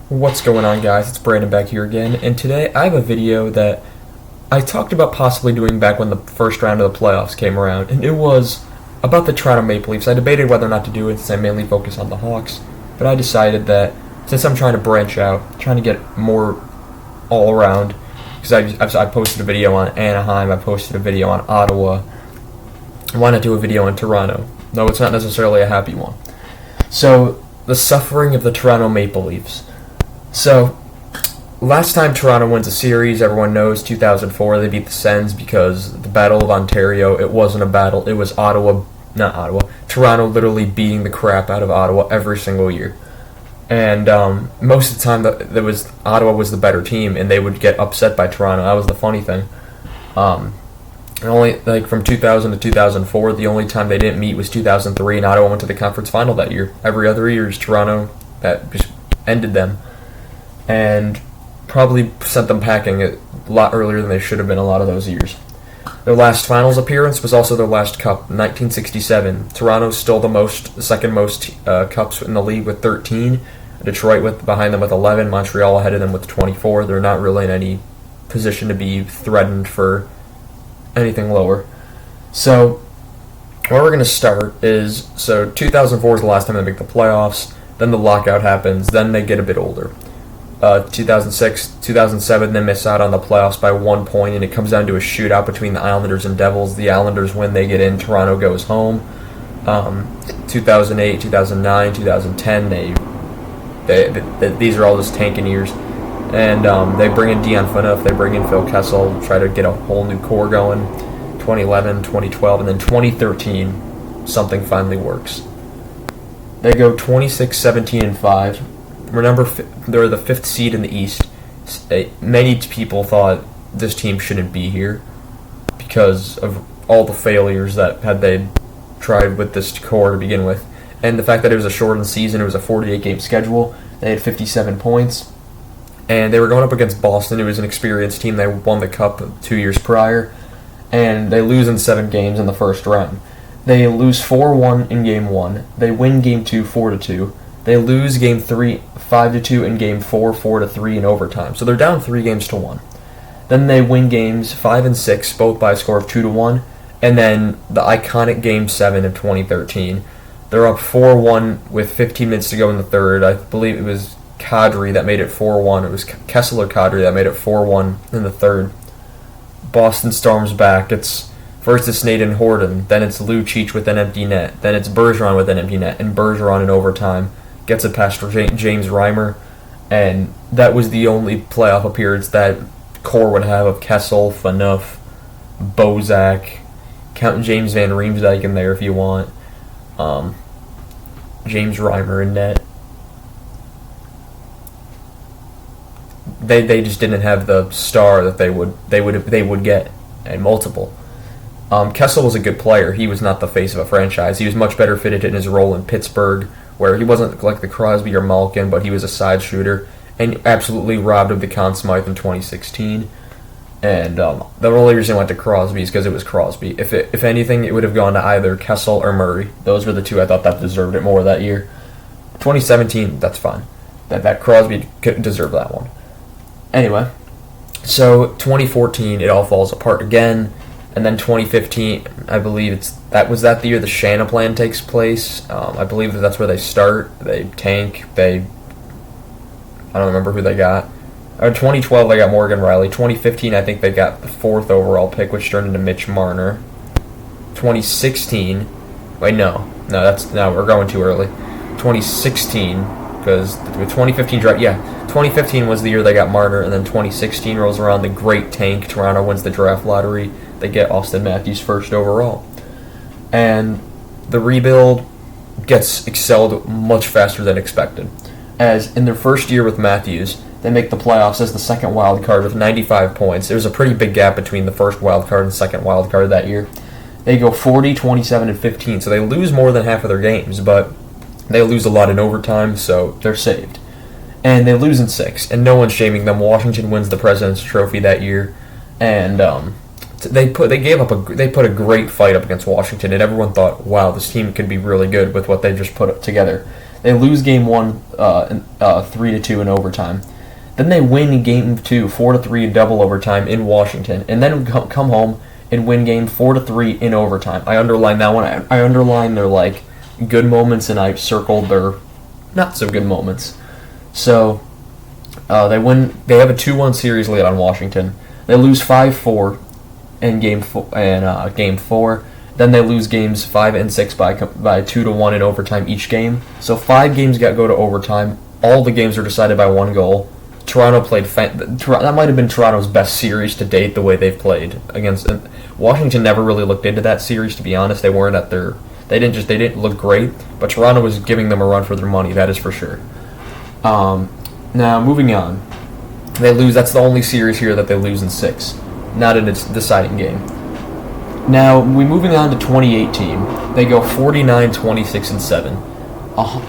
What's going on, guys? It's Brandon back here again, and today I have a video that I talked about possibly doing back when the first round of the playoffs came around, and it was about the Toronto Maple Leafs. I debated whether or not to do it since I mainly focus on the Hawks, but I decided that since I'm trying to branch out, trying to get more all around, because I posted a video on Anaheim, I posted a video on Ottawa, why not do a video on Toronto? Though it's not necessarily a happy one. So, the suffering of the Toronto Maple Leafs. So, last time Toronto wins a series, everyone knows, 2004, they beat the Sens because the Battle of Ontario, it wasn't a battle, it was Toronto literally beating the crap out of Ottawa every single year. And most of the time, Ottawa was the better team, and they would get upset by Toronto. That was the funny thing. Only from 2000 to 2004, the only time they didn't meet was 2003, and Ottawa went to the conference final that year. Every other year is Toronto that just ended them, and probably sent them packing a lot earlier than they should have been a lot of those years. Their last finals appearance was also their last cup, 1967. Toronto stole the second most cups in the league with 13. Detroit behind them with 11. Montreal ahead of them with 24. They're not really in any position to be threatened for anything lower. So, where we're going to start is, 2004 is the last time they make the playoffs, then the lockout happens, then they get a bit older. 2006, 2007, they miss out on the playoffs by 1 point, and it comes down to a shootout between the Islanders and Devils. The Islanders win, they get in, Toronto goes home. 2008, 2009, 2010, these are all just tanking years. And they bring in Dion Phaneuf, they bring in Phil Kessel, try to get a whole new core going. 2011, 2012, and then 2013, something finally works. They go 26, 17, and 5. Remember, they're the 5th seed in the East. Many people thought this team shouldn't be here because of all the failures that had they tried with this core to begin with. And the fact that it was a shortened season, it was a 48-game schedule. They had 57 points. And they were going up against Boston. It was an experienced team. They won the Cup 2 years prior. And they lose in 7 games in the first round. They lose 4-1 in Game 1. They win Game 2 4-2. They lose Game 3 5-2 and Game 4 4-3 in overtime. So they're down 3 games to 1. Then they win Games 5 and 6, both by a score of 2-1. And then the iconic Game 7 of 2013. They're up 4-1 with 15 minutes to go in the third. I believe it was Kadri that made it 4-1. It was Kessel or Kadri that made it 4-1 in the third. Boston storms back. First it's Nathan Horton, then it's Lucic with an empty net, then it's Bergeron with an empty net, and Bergeron in overtime gets it past James Reimer, and that was the only playoff appearance that core would have of Kessel, Phaneuf, Bozak, count James Van Riemsdyk in there if you want, James Reimer in net. They just didn't have the star that they would get, and multiple. Kessel was a good player. He was not the face of a franchise. He was much better fitted in his role in Pittsburgh, where he wasn't like the Crosby or Malkin, but he was a side shooter, and absolutely robbed of the Conn Smythe in 2016. And the only reason I went to Crosby is because it was Crosby. If anything, it would have gone to either Kessel or Murray. Those were the two I thought that deserved it more that year. 2017, that's fine. That Crosby could deserve that one. Anyway, so 2014, it all falls apart again. And then 2015, I believe was that the year the Shanna plan takes place. I believe that's where they start. They tank. I don't remember who they got. 2012, they got Morgan Riley. 2015, I think they got the 4th overall pick, which turned into Mitch Marner. 2016, no, we're going too early. 2016, because the 2015 draft, 2015 was the year they got Marner, and then 2016 rolls around, the great tank. Toronto wins the draft lottery. They get Austin Matthews 1st overall. And the rebuild gets excelled much faster than expected. As in their first year with Matthews, they make the playoffs as the second wild card with 95 points. There was a pretty big gap between the first wild card and second wild card that year. They go 40, 27, and 15, so they lose more than half of their games, but they lose a lot in overtime, so they're saved. And they lose in 6, and no one's shaming them. Washington wins the President's Trophy that year, and they put a great fight up against Washington, and everyone thought, wow, this team could be really good with what they just put together. They lose game 1 3-2 in overtime. Then they win game 2 4-3 in double overtime in Washington, and then come home and win game 4-3 in overtime. I underlined that one. I underlined their like good moments, and I circled their not so good moments. So they win. They have a 2-1 series lead on Washington. They lose 5-4 in game 4. Then they lose games 5 and 6 by 2-1 in overtime each game. So 5 games go to overtime. All the games are decided by 1 goal. Toronto played. That might have been Toronto's best series to date. The way they've played against Washington, never really looked into that series. To be honest, they weren't at their. They didn't look great. But Toronto was giving them a run for their money. That is for sure. Now moving on, they lose. That's the only series here that they lose in 6, not in its deciding game. Now we moving on to 2018. They go 49-26-7.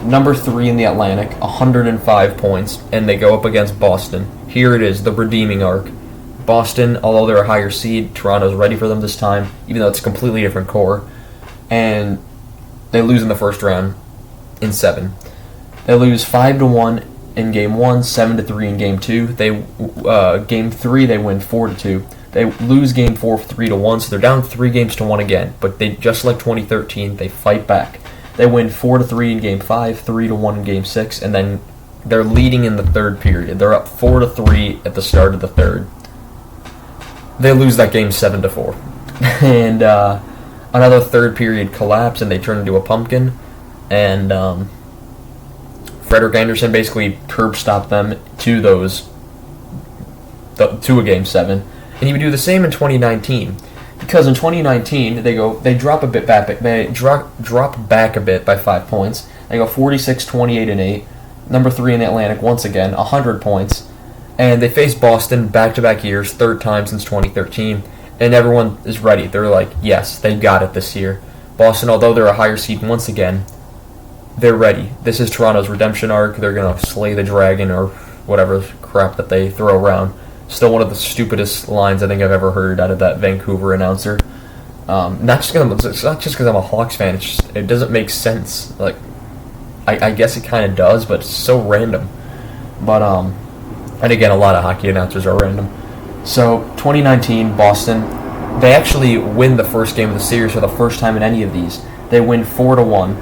Number 3 in the Atlantic, 105 points, and they go up against Boston. Here it is, the redeeming arc. Boston, although they're a higher seed, Toronto's ready for them this time, even though it's a completely different core. And they lose in the first round in 7. They lose 5-1 in game 1, 7-3 in game 2. Game 3 they win 4-2. They lose game 4 3-1, so they're down 3-1 again. But they, just like 2013, they fight back. They win 4-3 in game 5, 3-1 in game 6, and then they're leading in the third period. They're up 4-3 at the start of the third. They lose that game 7-4, and another third period collapse, and they turn into a pumpkin. And Frederik Andersen basically curb stopped them to a game 7, and he would do the same in 2019. Because in 2019 they drop a bit back. They drop back a bit by 5 points. They go 46-28-8. Number 3 in the Atlantic once again, 100 points, and they face Boston back-to-back years, third time since 2013. And everyone is ready. They're like, yes, they got it this year. Boston, although they're a higher seed once again, they're ready. This is Toronto's redemption arc. They're gonna slay the dragon or whatever crap that they throw around. Still one of the stupidest lines I think I've ever heard out of that Vancouver announcer. It's not just because I'm a Hawks fan. It doesn't make sense. Like, I guess it kind of does, but it's so random. But and again, a lot of hockey announcers are random. So 2019 Boston, they actually win the first game of the series for the first time in any of these. They win 4-1.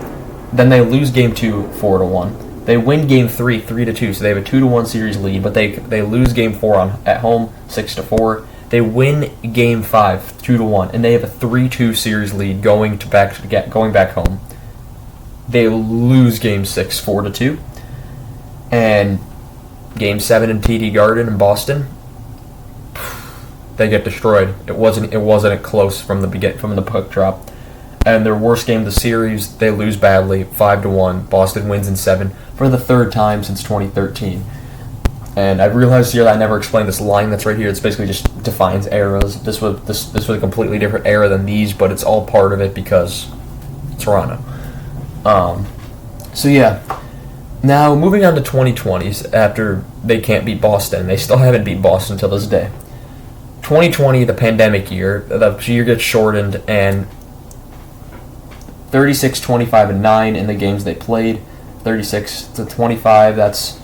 Then they lose game 2 4-1. They win game 3 3-2, so they have a 2-1 series lead, but they lose game 4 at home 6-4. They win game 5 2-1, and they have a 3-2 series lead going back home. They lose game 6 4-2, and game 7 in TD Garden in Boston, they get destroyed. It wasn't close from the puck drop. And their worst game of the series, they lose badly, 5-1. Boston wins in 7 for the third time since 2013. And I realized here that I never explained this line that's right here. It's basically just defines eras. This was a completely different era than these, but it's all part of it because Toronto. So yeah. Now moving on to 2020s after they can't beat Boston. They still haven't beat Boston till this day. 2020, the pandemic year, the year gets shortened, and 36-25-9 in the games they played. 36-25, that's,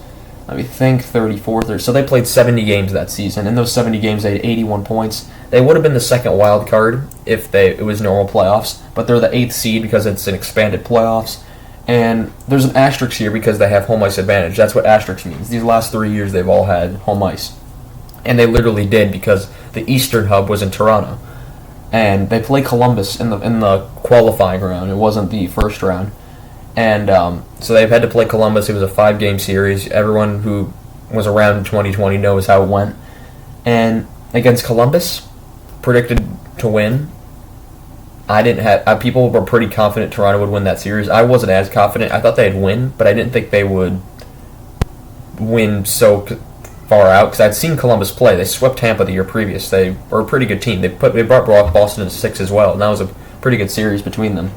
let me think, 34. So they played 70 games that season. In those 70 games, they had 81 points. They would have been the second wild card if it was normal playoffs, but they're the 8th seed because it's an expanded playoffs. And there's an asterisk here because they have home ice advantage. That's what asterisk means. These last 3 years, they've all had home ice. And they literally did because the Eastern hub was in Toronto. And they play Columbus in the qualifying round. It wasn't the first round. And so they've had to play Columbus. It was a 5-game series. Everyone who was around in 2020 knows how it went. And against Columbus, predicted to win. People were pretty confident Toronto would win that series. I wasn't as confident. I thought they'd win, but I didn't think they would win so far out because I'd seen Columbus play. They swept Tampa the year previous. They were a pretty good team. They brought Boston to 6 as well, and that was a pretty good series between them.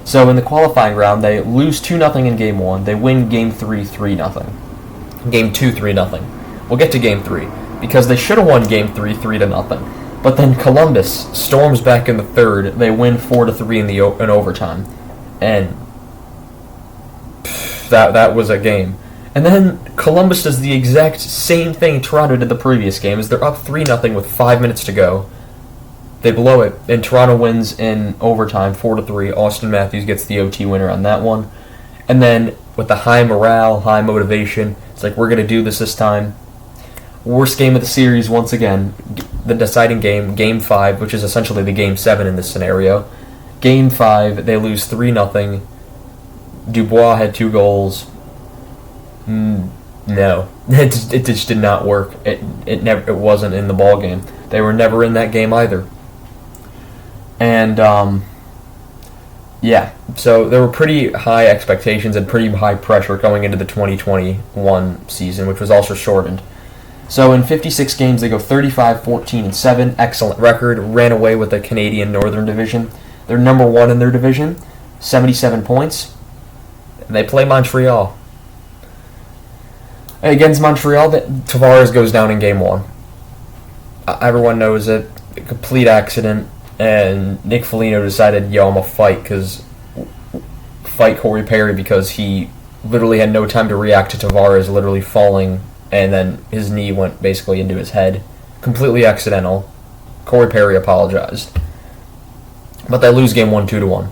So in the qualifying round, they lose 2-0 in Game 1. They win Game 3 3-0. Game 2 3-0. We'll get to Game 3 because they should have won Game 3 3-0. But then Columbus storms back in the third. They win 4-3 in overtime, and that was a game. And then Columbus does the exact same thing Toronto did the previous game. Is they're up 3-0 with 5 minutes to go. They blow it, and Toronto wins in overtime, 4-3. Austin Matthews gets the OT winner on that one. And then with the high morale, high motivation, it's like, we're going to do this time. Worst game of the series once again. The deciding game, Game 5, which is essentially the Game 7 in this scenario. Game 5, they lose 3-0. Dubois had 2 goals. No, it just did not work. It wasn't in the ball game. They were never in that game either. And yeah, so there were pretty high expectations and pretty high pressure going into the 2021 season, which was also shortened. So in 56 games, they go 35-14-7, excellent record. Ran away with the Canadian Northern Division. They're number 1 in their division, 77 points. And they play Montreal. Against Montreal, Tavares goes down in Game 1. Everyone knows it. A complete accident. And Nick Foligno decided, I'm going to fight Corey Perry because he literally had no time to react to Tavares literally falling, and then his knee went basically into his head. Completely accidental. Corey Perry apologized. But they lose Game 1 2-1.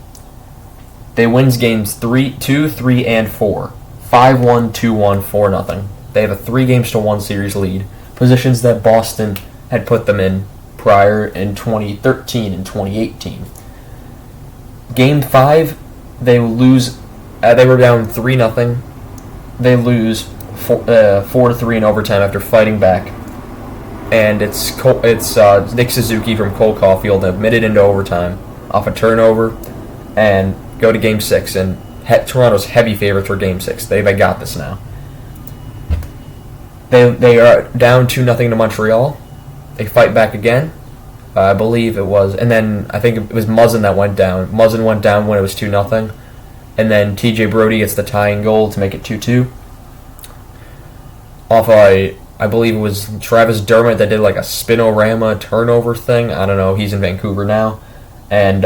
They wins Games 2, 3, and 4. 5-1, 2-1, 4-0. They have a 3-1 series lead, positions that Boston had put them in prior in 2013 and 2018. Game 5, they lose. They were down 3-0. They lose 4-3 in overtime after fighting back. And it's Nick Suzuki from Cole Caulfield admitted into overtime off a turnover, and go to Game 6. And Toronto's heavy favorites for Game 6. They got this now. They are down 2-0 to Montreal. They fight back again. I believe it was. And then I think it was Muzzin that went down. Muzzin went down when it was 2-0. And then TJ Brody gets the tying goal to make it 2-2. Off I believe it was Travis Dermott that did like a spinorama turnover thing. I don't know. He's in Vancouver now. And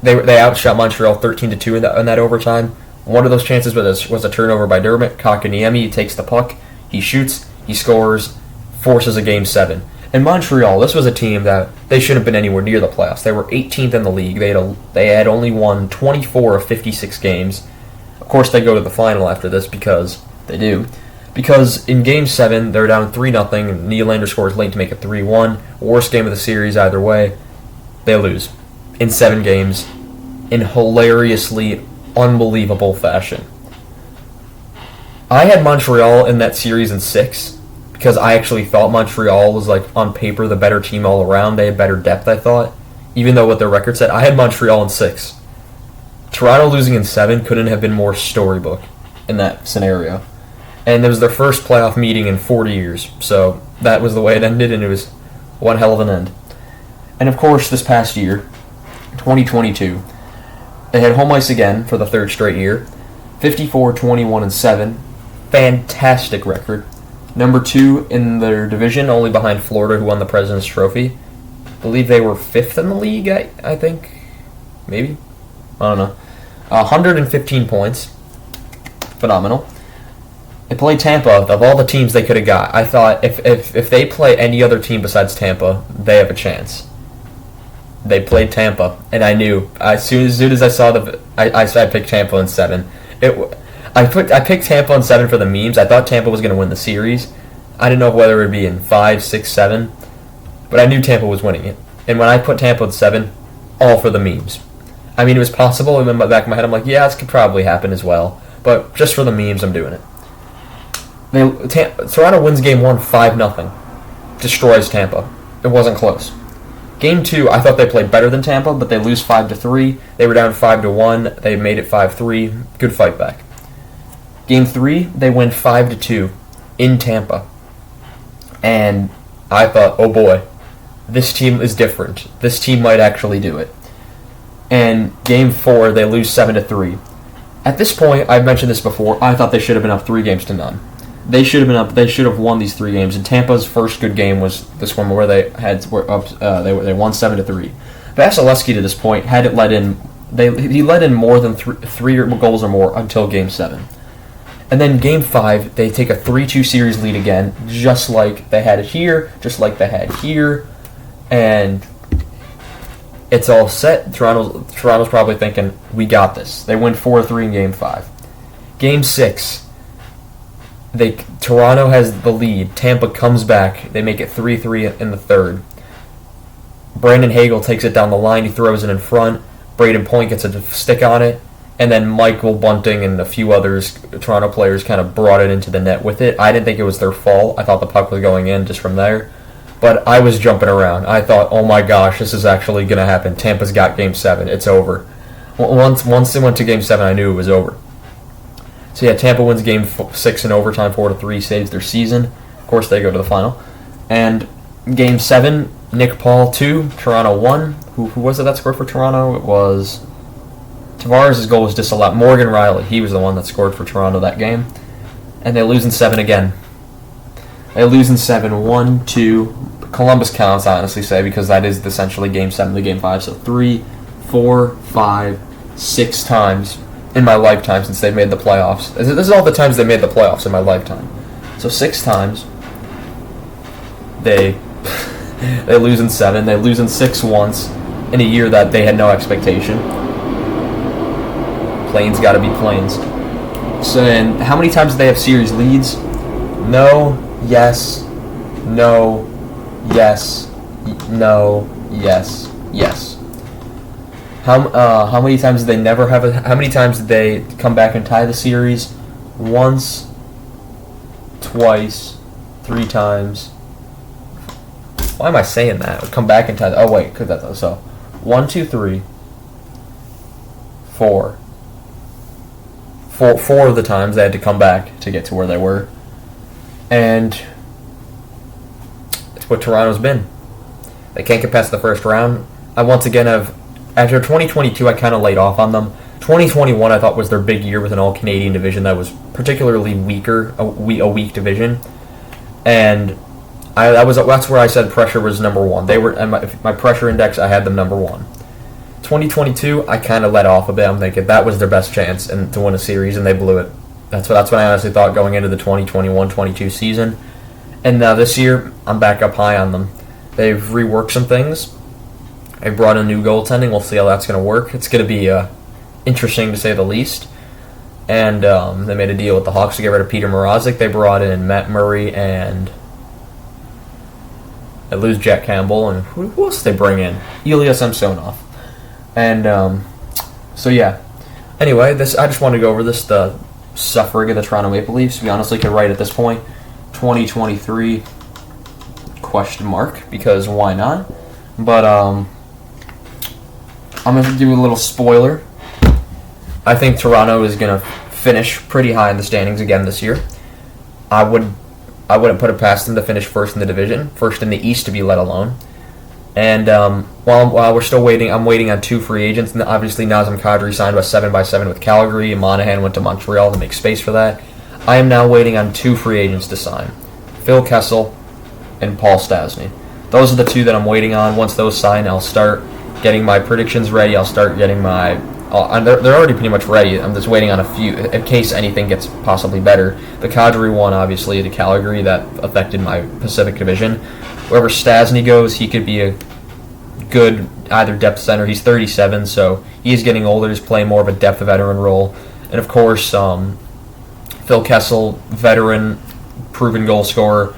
they outshot Montreal 13-2 in that overtime. One of those chances was a turnover by Dermott. Kakaniemi takes the puck. He shoots. He scores. Forces a Game 7. And Montreal, this was a team that they shouldn't have been anywhere near the playoffs. They were 18th in the league. They had only won 24 of 56 games. Of course, they go to the final after this because they do. Because in Game 7, they're down 3-0. Nylander scores late to make it 3-1. Worst game of the series either way. They lose in 7 games in hilariously unbelievable fashion. I had Montreal in that series in 6 because I actually thought Montreal was, like, on paper the better team all around. They had better depth, I thought, even though what their record said. I had Montreal in 6. Toronto losing in 7 couldn't have been more storybook in that scenario. And it was their first playoff meeting in 40 years, so that was the way it ended, and it was one hell of an end. And of course, this past year, 2022, they had home ice again for the 3rd straight year. 54-21-7. Fantastic record. Number 2 in their division, only behind Florida, who won the President's Trophy. I believe they were 5th in the league, I think. Maybe? I don't know. 115 points. Phenomenal. They played Tampa. Of all the teams they could have got, I thought if they play any other team besides Tampa, they have a chance. They played Tampa, and I knew as soon as I saw I picked Tampa in 7. I picked Tampa in 7 for the memes. I thought Tampa was going to win the series. I didn't know whether it would be in 5, 6, 7, but I knew Tampa was winning it. And when I put Tampa in 7, all for the memes. I mean, it was possible. And in the back of my head, I'm like, yeah, this could probably happen as well. But just for the memes, I'm doing it. Toronto wins Game 1 5-0. Destroys Tampa. It wasn't close. Game 2, I thought they played better than Tampa, but they lose 5-3. They were down 5-1. They made it 5-3. Good fight back. Game 3, they win 5-2 in Tampa. And I thought, oh boy, this team is different. This team might actually do it. And Game 4, they lose 7-3. At this point, I've mentioned this before, I thought they should have been up 3-0. They should have been up. They should have won these 3 games. And Tampa's first good game was this one where they won 7-3. Vasilevsky to this point hadn't let in He let in more than three goals or more until Game 7. And then Game 5, they take a 3-2 series lead again, just like they had it here, just like they had here, and it's all set. Toronto's probably thinking, we got this. They win 4-3 in Game 5. Game 6, Toronto has the lead. Tampa comes back. They make it 3-3 in the third. Brandon Hagel takes it down the line. He throws it in front. Braden Point gets a stick on it. And then Michael Bunting and a few others, Toronto players, kind of brought it into the net with it. I didn't think it was their fault. I thought the puck was going in just from there. But I was jumping around. I thought, oh my gosh, this is actually going to happen. Tampa's got Game 7. It's over. Once they went to Game 7, I knew it was over. So yeah, Tampa wins Game 6 in overtime, 4-3, saves their season. Of course, they go to the final. And Game 7, Nick Paul 2, Toronto 1. Who was it that scored for Toronto? It was Tavares' goal was disallowed. Morgan Riley, he was the one that scored for Toronto that game. And they lose in 7 again. They lose in 7, 1-2. Columbus counts, I honestly say, because that is essentially Game 7 to Game 5. So 3, 4, 5, 6 times in my lifetime since they've made the playoffs. This is all the times they made the playoffs in my lifetime. So 6 times. They lose in 7. They lose in 6 once in a year that they had no expectation. Planes got to be planes. So then, how many times do they have series leads? No, yes, no, yes, no, yes, yes. How many times did they never have how many times did they come back and tie the series? Once, twice, 3 times. Why am I saying that? Come back and tie. Oh wait, cause that's so. 1, 2, 3, 4. Four of the times they had to come back to get to where they were, and it's what Toronto's been. They can't get past the first round. I once again have, after 2022, I kind of laid off on them. 2021, I thought was their big year with an all-Canadian division that was particularly weaker, a weak division, and that's where I said pressure was number one. They were, and my pressure index, I had them number 1. 2022, I kind of let off a bit. I'm thinking that was their best chance to win a series, and they blew it. That's what I honestly thought going into the 2021-22 season. And now this year, I'm back up high on them. They've reworked some things. They brought in new goaltending. We'll see how that's going to work. It's going to be interesting to say the least. And they made a deal with the Hawks to get rid of Peter Mrazek. They brought in Matt Murray and they lose Jack Campbell. And who else did they bring in? Ilya Samsonov. And so yeah. Anyway, I just wanted to go over the suffering of the Toronto Maple Leafs. We honestly could write at this point 2023 ? Because why not? But I'm gonna do a little spoiler. I think Toronto is gonna finish pretty high in the standings again this year. I wouldn't put it past them to finish first in the division, first in the East to be let alone. And while we're still waiting, I'm waiting on 2 free agents. Obviously, Nazem Kadri signed a 7x7 with Calgary, and Monahan went to Montreal to make space for that. I am now waiting on 2 free agents to sign, Phil Kessel and Paul Stastny. Those are the 2 that I'm waiting on. Once those sign, I'll start getting my predictions ready. I'll start getting my... they're already pretty much ready. I'm just waiting on a few, in case anything gets possibly better. The Kadri one, obviously, to Calgary, that affected my Pacific Division. Wherever Stastny goes, he could be a good either depth center. He's 37, so he's getting older. He's playing more of a depth veteran role. And, of course, Phil Kessel, veteran, proven goal scorer,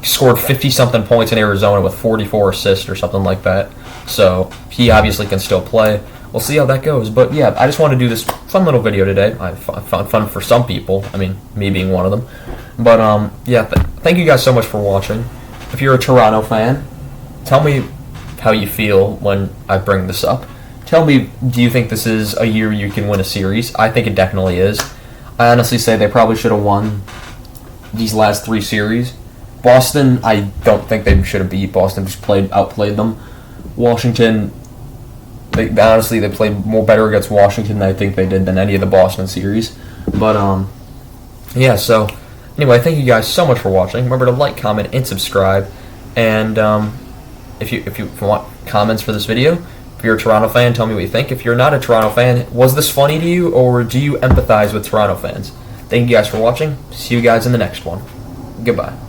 scored 50-something points in Arizona with 44 assists or something like that. So he obviously can still play. We'll see how that goes. But, yeah, I just want to do this fun little video today. I found fun for some people. I mean, me being one of them. But, yeah, thank you guys so much for watching. If you're a Toronto fan, tell me how you feel when I bring this up. Tell me, do you think this is a year you can win a series? I think it definitely is. I honestly say they probably should have won these last 3 series. Boston, I don't think they should have beat. Boston just outplayed them. Washington, they played better against Washington than I think they did than any of the Boston series. But, yeah, so... Anyway, thank you guys so much for watching. Remember to like, comment, and subscribe. And if you want comments for this video, you're a Toronto fan, tell me what you think. If you're not a Toronto fan, was this funny to you, or do you empathize with Toronto fans? Thank you guys for watching. See you guys in the next one. Goodbye.